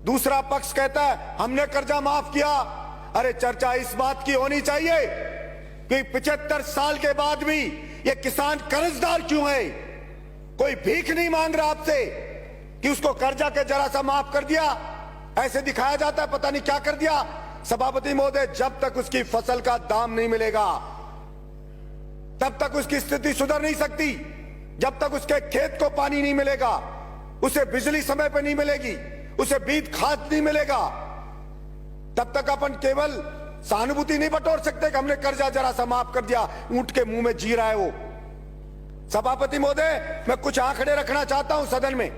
दूसरा पक्ष कहता है हमने कर्जा माफ किया। अरे चर्चा इस बात की होनी चाहिए कि 75 साल के बाद भी ये किसान कर्जदार क्यों है। कोई भीख नहीं मांग रहा आपसे कि उसको कर्जा के जरा सा माफ कर दिया, ऐसे दिखाया जाता है पता नहीं क्या कर दिया। सभापति महोदय, जब तक उसकी फसल का दाम नहीं मिलेगा तब तक उसकी स्थिति सुधर नहीं सकती। जब तक उसके खेत को पानी नहीं मिलेगा, उसे बिजली समय पर नहीं मिलेगी, उसे बीज खाद नहीं मिलेगा, तब तक अपन केवल सहानुभूति नहीं बटोर सकते कि हमने कर्जा जरा सा माफ कर दिया, ऊंट के मुंह में जी रहा है वो। सभापति महोदय, मैं कुछ आंकड़े रखना चाहता हूं सदन में।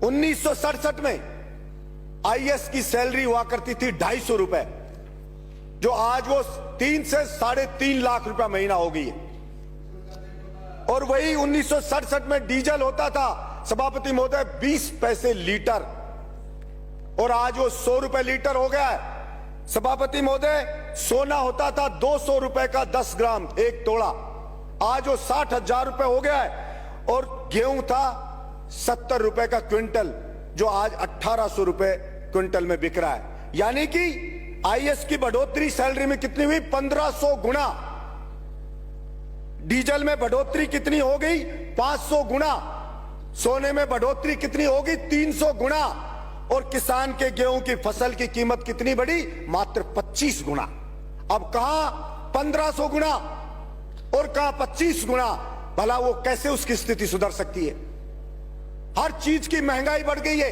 1967 में आईएएस की सैलरी हुआ करती थी 250 रुपए, जो आज वो 3 से 3.5 लाख रुपया महीना हो गई है। और वही 1967 में डीजल होता था सभापति महोदय 20 पैसे लीटर, और आज वो 100 रुपए लीटर हो गया है। सभापति महोदय, सोना होता था 200 रुपए का 10 ग्राम 1 तोला, आज वो 60,000 रुपए हो गया है। और गेहूं था 70 रुपए का क्विंटल, जो आज 1800 रुपए क्विंटल में बिक रहा है। यानी कि आईएएस की बढ़ोतरी सैलरी में कितनी हुई? 1500 गुना। डीजल में बढ़ोतरी कितनी हो गई? 500 गुना। सोने में बढ़ोतरी कितनी होगी? 300 गुना। और किसान के गेहूं की फसल की कीमत कितनी बढ़ी? मात्र 25 गुना। अब कहां 1500 गुना और कहां 25 गुना। भला वो कैसे उसकी स्थिति सुधर सकती है? हर चीज की महंगाई बढ़ गई है,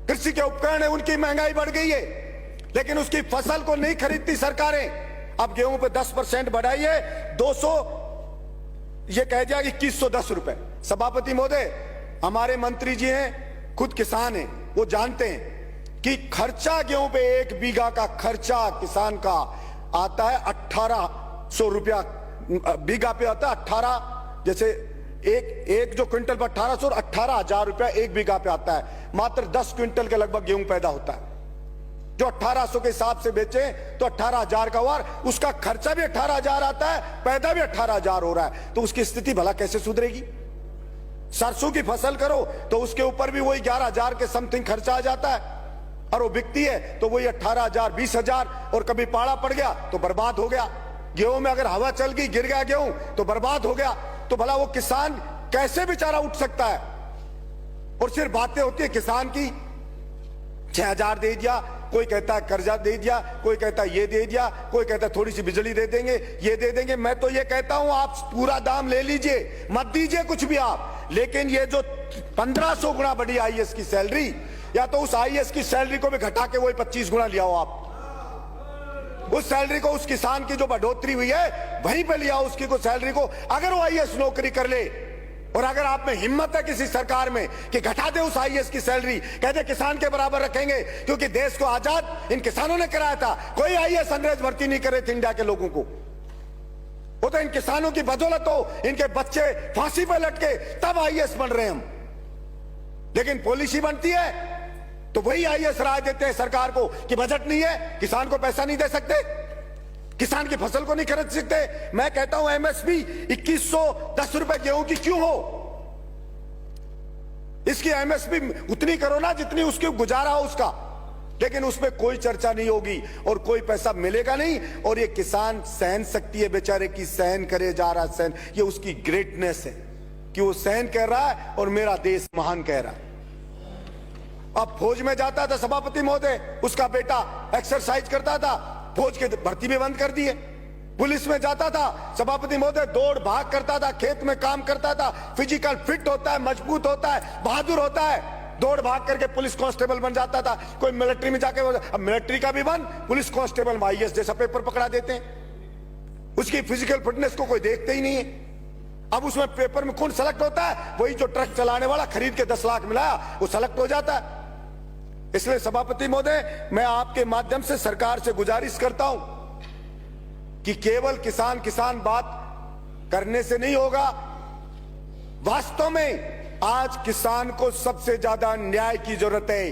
कृषि के उपकरण है उनकी महंगाई बढ़ गई है, लेकिन उसकी फसल को नहीं खरीदती सरकारें। अब गेहूं पे 10% बढ़ाइए, 200 ये कह दिया कि 2110 रुपए। सभापति महोदय, हमारे मंत्री जी हैं, खुद किसान हैं, वो जानते हैं कि खर्चा गेहूं पे 1 बीघा का खर्चा किसान का आता है 1800 रुपया बीघा पे आता है। 18 जैसे एक जो क्विंटल पर 1800 और 18,000 रुपया 1 बीघा पे आता है। मात्र 10 क्विंटल के लगभग गेहूं पैदा होता है। जो 1800 के हिसाब से बेचे तो 18,000 का हुआ, उसका खर्चा भी 18,000 आता है, पैदा भी 18,000 हो रहा है, तो उसकी स्थिति भला कैसे सुधरेगी? सरसों की फसल करो तो उसके ऊपर भी वही 11,000 के समथिंग खर्चा आ जाता है, और वो बिकती है तो वही 18,000 20,000, और कभी पाड़ा पड़ गया तो बर्बाद हो गया। गेहूं में अगर हवा चल गई, गिर गया गेहूं तो बर्बाद हो गया। तो भला वो किसान कैसे बेचारा उठ सकता है? और सिर्फ बातें होती है किसान की, 6,000 दे दिया, कोई कहता है कर्जा दे दिया, कोई कहता है ये दे दिया, कोई कहता है थोड़ी सी बिजली दे देंगे, ये दे देंगे। मैं तो ये कहता हूं आप पूरा दाम ले लीजिए, मत दीजिए कुछ भी आप, लेकिन ये जो 1500 गुना बढ़ी आईएएस की सैलरी, या तो उस आईएएस की सैलरी को भी घटा के वही 25 गुना लिया हो आप। उस सैलरी को, उस किसान की जो बढ़ोतरी हुई है वहीं पे लिया उसकी को सैलरी को। अगर वो आईएएस नौकरी कर ले, और अगर आप में हिम्मत है किसी सरकार में कि घटा दे उस आईएएस की सैलरी, कहते किसान के बराबर रखेंगे, क्योंकि देश को आजाद इन किसानों ने कराया था। कोई आईएएस अंग्रेज भर्ती नहीं करे थे इंडिया के लोगों को, वो तो इन किसानों की बदौलत हो, इनके बच्चे फांसी पर लटके तब आईएएस बन रहे हम। लेकिन पॉलिसी बनती है तो वही आईएएस राय देते हैं सरकार को कि बजट नहीं है, किसान को पैसा नहीं दे सकते, किसान की फसल को नहीं खरीद सकते। मैं कहता हूं एमएसपी 2110 रुपए गेहूं की क्यों हो? इसकी एमएसपी उतनी करो ना जितनी उसकी गुजारा हो उसका, लेकिन उसमें कोई चर्चा नहीं होगी और कोई पैसा मिलेगा नहीं। और ये किसान सहन शक्ति है बेचारे की, सहन करे जा रहा सहन, ये उसकी ग्रेटनेस है कि वो सहन कर रहा है और मेरा देश महान कह रहा है। अब फौज में जाता था सभापति महोदय, उसका बेटा एक्सरसाइज करता था, फौज की भर्ती भी बंद कर दी है। पुलिस में जाता था सभापति महोदय, दौड़ भाग करता था, खेत में काम करता था, फिजिकल फिट होता है, मजबूत होता है, बहादुर होता है, दौड़ भाग करके पुलिस कांस्टेबल बन जाता था। कोई मिलिट्री में जाके, अब मिलिट्री का भी बंद, पुलिस कांस्टेबल में आईएएस जैसा पेपर पकड़ा देते हैं। उसकी फिजिकल फिटनेस को कोई देखते ही नहीं है। अब उसमें पेपर में कौन सेलेक्ट होता है? वही जो ट्रक चलाने वाला खरीद के 10 लाख मिलाया वो सेलेक्ट हो जाता है। इसलिए सभापति महोदय, मैं आपके माध्यम से सरकार से गुजारिश करता हूं कि केवल किसान किसान बात करने से नहीं होगा। वास्तव में आज किसान को सबसे ज्यादा न्याय की जरूरत है,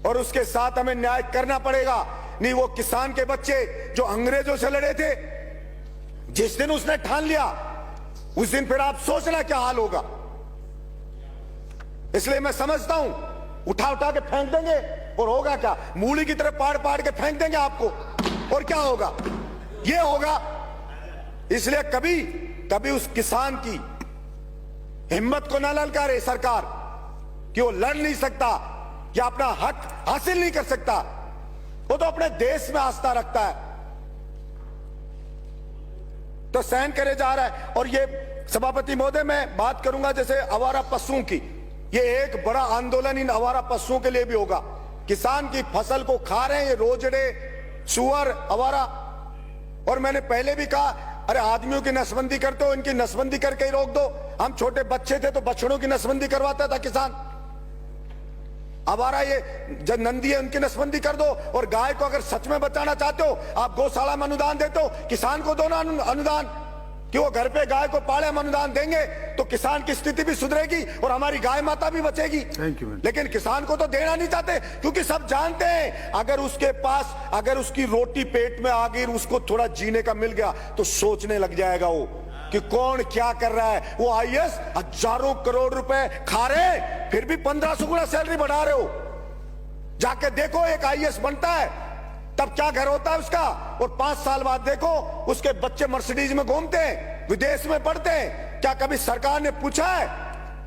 और उसके साथ हमें न्याय करना पड़ेगा। नहीं, वो किसान के बच्चे जो अंग्रेजों से लड़े थे, जिस दिन उसने ठान लिया उस दिन फिर आप सोचना क्या हाल होगा। इसलिए मैं समझता हूं उठा उठा के फेंक देंगे और होगा क्या, मूली की तरह पाड़ पाड़ के फेंक देंगे आपको, और क्या होगा, ये होगा। इसलिए कभी कभी उस किसान की हिम्मत को न ललकारे सरकार कि वो लड़ नहीं सकता या अपना हक हासिल नहीं कर सकता। वो तो अपने देश में आस्था रखता है, तो सहन करे जा रहा है। और ये सभापति महोदय, मैं बात करूंगा जैसे आवारा पशुओं की, ये एक बड़ा आंदोलन इन आवारा पशुओं के लिए भी होगा। किसान की फसल को खा रहे हैं ये रोजड़े, सुअर, आवारा। और मैंने पहले भी कहा, अरे आदमियों की नसबंदी करते हो, इनकी नसबंदी करके ही रोक दो। हम छोटे बच्चे थे तो बछड़ों की नसबंदी करवाता था किसान। आवारा ये जब नंदी है उनकी नसबंदी कर दो। और गाय को अगर सच में बचाना चाहते हो, आप गौशाला में अनुदान देते हो, किसान को दो ना अनुदान, कि वो घर पे गाय को पाले। हम अनुदान देंगे तो किसान की स्थिति भी सुधरेगी और हमारी गाय माता भी बचेगी। लेकिन किसान को तो देना नहीं चाहते, क्योंकि सब जानते हैं अगर उसके पास, अगर उसकी रोटी पेट में आ गई, उसको थोड़ा जीने का मिल गया तो सोचने लग जाएगा वो कि कौन क्या कर रहा है। वो आईएएस हजारों करोड़ रुपए खा रहे, फिर भी 1500 गुना सैलरी बढ़ा रहे हो। जाके देखो एक आईएएस बनता है तब क्या घर होता है उसका, और 5 साल बाद देखो उसके बच्चे मर्सिडीज में घूमते हैं, विदेश में पढ़ते हैं। क्या कभी सरकार ने पूछा है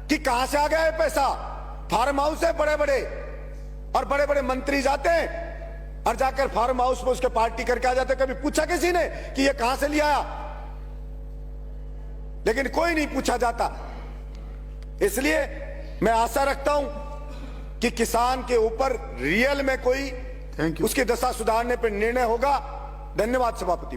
कि कहां से आ गया है पैसा? फार्म हाउस है बड़े बड़े, और बड़े बड़े मंत्री जाते हैं और जाकर फार्म हाउस में उसके पार्टी करके आ जाते। कभी पूछा किसी ने कि ये कहां से लिया आया? लेकिन कोई नहीं पूछा जाता। इसलिए मैं आशा रखता हूं कि किसान के ऊपर रियल में कोई उसकी दशा सुधारने पर निर्णय होगा। धन्यवाद सभापति।